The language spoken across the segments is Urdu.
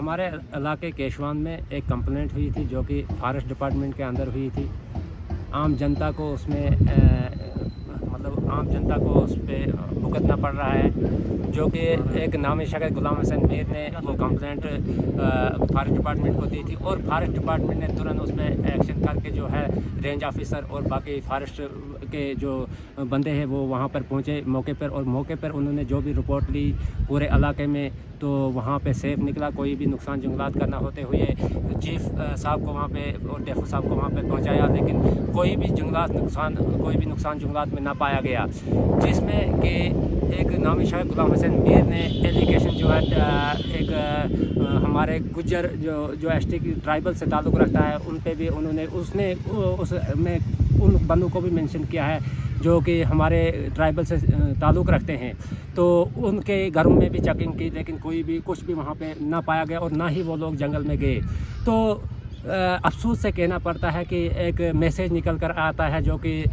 ہمارے علاقے کیشوان میں ایک کمپلینٹ ہوئی تھی جو کہ فارسٹ ڈپارٹمنٹ کے اندر ہوئی تھی. عام جنتا کو اس میں عام جنتا کو اس پہ بھگتنا پڑ رہا ہے، جو کہ ایک نامی شخص غلام حسین میر نے وہ کمپلینٹ فارسٹ ڈپارٹمنٹ کو دی تھی، اور فارسٹ ڈپارٹمنٹ نے ترنت اس میں ایکشن کر کے جو ہے رینج آفیسر اور باقی فارسٹ کے جو بندے ہیں وہ وہاں پر پہنچے موقع پر، اور موقع پر انہوں نے جو بھی رپورٹ لی پورے علاقے میں تو وہاں پہ سیف نکلا. کوئی بھی نقصان جنگلات کا نہ ہوتے ہوئے چیف صاحب کو وہاں پہ اور ڈیفو صاحب کو وہاں پہ پہنچایا، لیکن کوئی بھی نقصان جنگلات میں نہ پایا گیا، جس میں کہ ایک نامی شخص غلام حسین میر نے ایلیگیشن جو ہے ایک ہمارے گجر جو ایس ٹی کی ٹرائبل سے تعلق رکھتا ہے ان پہ بھی انہوں نے اس میں ان بندوں کو بھی مینشن کیا ہے جو کہ ہمارے ٹرائبل سے تعلق رکھتے ہیں. تو ان کے گھروں میں بھی چیکنگ کی، لیکن کوئی بھی کچھ بھی وہاں پہ نہ پایا گیا اور نہ ہی وہ لوگ جنگل میں گئے. تو افسوس سے کہنا پڑتا ہے کہ ایک میسیج نکل کر آتا ہے جو کہ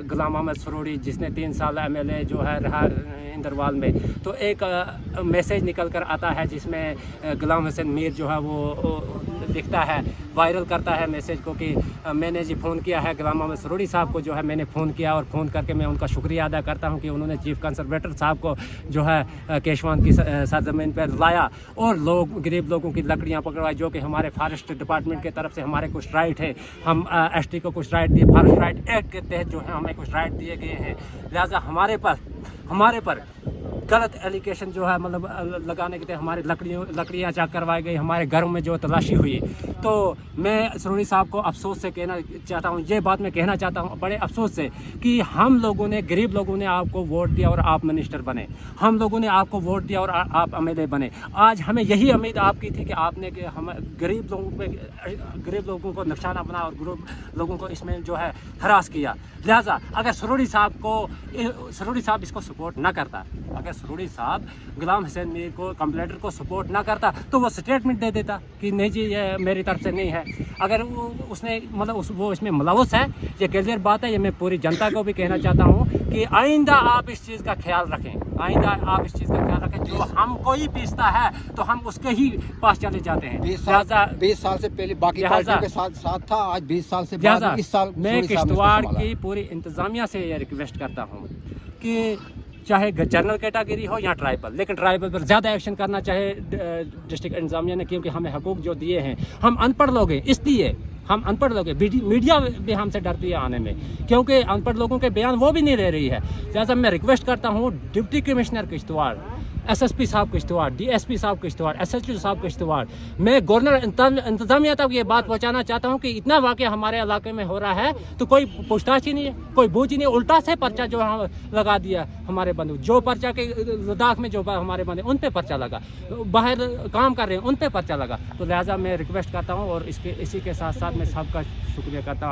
غلام احمد سروڑی جس نے 3 سال MLA جو ہے رہا اندروال میں، تو ایک میسیج نکل کر آتا ہے جس میں غلام حسین میر جو ہے وہ لکھتا ہے، وائرل کرتا ہے میسیج کو کہ میں نے جی فون کیا ہے غلام احمد سروڑی صاحب کو، جو ہے میں نے فون کیا اور فون کر کے میں ان کا شکریہ ادا کرتا ہوں کہ انہوں نے چیف کنزرویٹر صاحب کو جو ہے کیشوان کی سرزمین پر لایا اور غریب لوگوں کی لکڑیاں پکڑوائی، جو کہ ہمارے فارسٹ ڈپارٹمنٹ کی طرف سے ہمارے کچھ رائٹ ہے، ہم ایس ٹی کو کچھ رائٹ دیے، فارسٹ رائٹ ایکٹ کے تحت جو ہے ہمیں کچھ رائٹ دیے گئے ہیں. لہٰذا ہمارے پر غلط ایلیگیشن جو ہے لگانے کے تحت ہماری لکڑیاں چاک کروائی گئی، ہمارے گھروں میں جو تلاشی ہوئی. تو میں سروڑی صاحب کو افسوس سے کہنا چاہتا ہوں، یہ بات میں کہنا چاہتا ہوں بڑے افسوس سے کہ ہم لوگوں نے، غریب لوگوں نے آپ کو ووٹ دیا اور آپ منسٹر بنے، ہم لوگوں نے آپ کو ووٹ دیا اور آپ MLA بنے. آج ہمیں یہی امید آپ کی تھی کہ آپ نے کہ ہم غریب لوگوں کو نقصانہ بنا اور غریب لوگوں کو اس میں جو ہے ہراس کیا. لہٰذا اگر سروڑی صاحب اس کو سپورٹ نہ کرتا، اگر سروڑی صاحب غلام حسین میر کو کمپلینٹر کو سپورٹ نہ کرتا تو وہ سٹیٹمنٹ دے دیتا کہ نہیں جی یہ میری طرف سے نہیں ہے. اگر اس نے وہ اس میں ملوث ہے، یہ کلیئر بات ہے. یہ میں پوری جنتا کو بھی کہنا چاہتا ہوں کہ آئندہ آپ اس چیز کا خیال رکھیں، جو ہم کوئی پیستا ہے تو ہم اس کے ہی پاس چلے جاتے ہیں. 20 سال سے پہلے باقی پارٹیوں کے ساتھ تھا، آج 20 سال سے بعد اس سال میں کشتواڑ کی پوری انتظامیہ سے یہ ریکویسٹ کرتا ہوں کہ چاہے جنرل کیٹاگری ہو یا ٹرائبل، لیکن ٹرائبل پر زیادہ ایکشن کرنا چاہے ڈسٹرکٹ انتظامیہ نے، کیونکہ ہمیں حقوق جو دیے ہیں. ہم ان پڑھ لوگ ہیں، اس لیے ہم ان پڑھ لوگ ہیں، میڈیا بھی ہم سے ڈرتی ہے آنے میں، کیونکہ ان پڑھ لوگوں کے بیان وہ بھی نہیں لے رہی ہے. لہٰذا میں ریکویسٹ کرتا ہوں ڈپٹی کمشنر کشتواڑ، SSP صاحب کشتواڑ، DSP صاحب کشتواڑ، SHO صاحب کشتواڑ، میں گورنر انتظامیہ تک یہ بات پہنچانا چاہتا ہوں کہ اتنا واقعہ ہمارے علاقے میں ہو رہا ہے تو کوئی پوچھ تاچھ ہی نہیں ہے، کوئی بوجھ ہی نہیں. الٹا سے پرچہ جو لگا دیا ہمارے بندو، جو پرچہ کے لداخ میں جو ہمارے بندے ان پہ پرچہ لگا، باہر کام کر رہے ہیں ان پہ پرچہ لگا. تو لہٰذا میں ریکویسٹ کرتا ہوں اور اسی کے ساتھ میں سب کا شکریہ کرتا ہوں.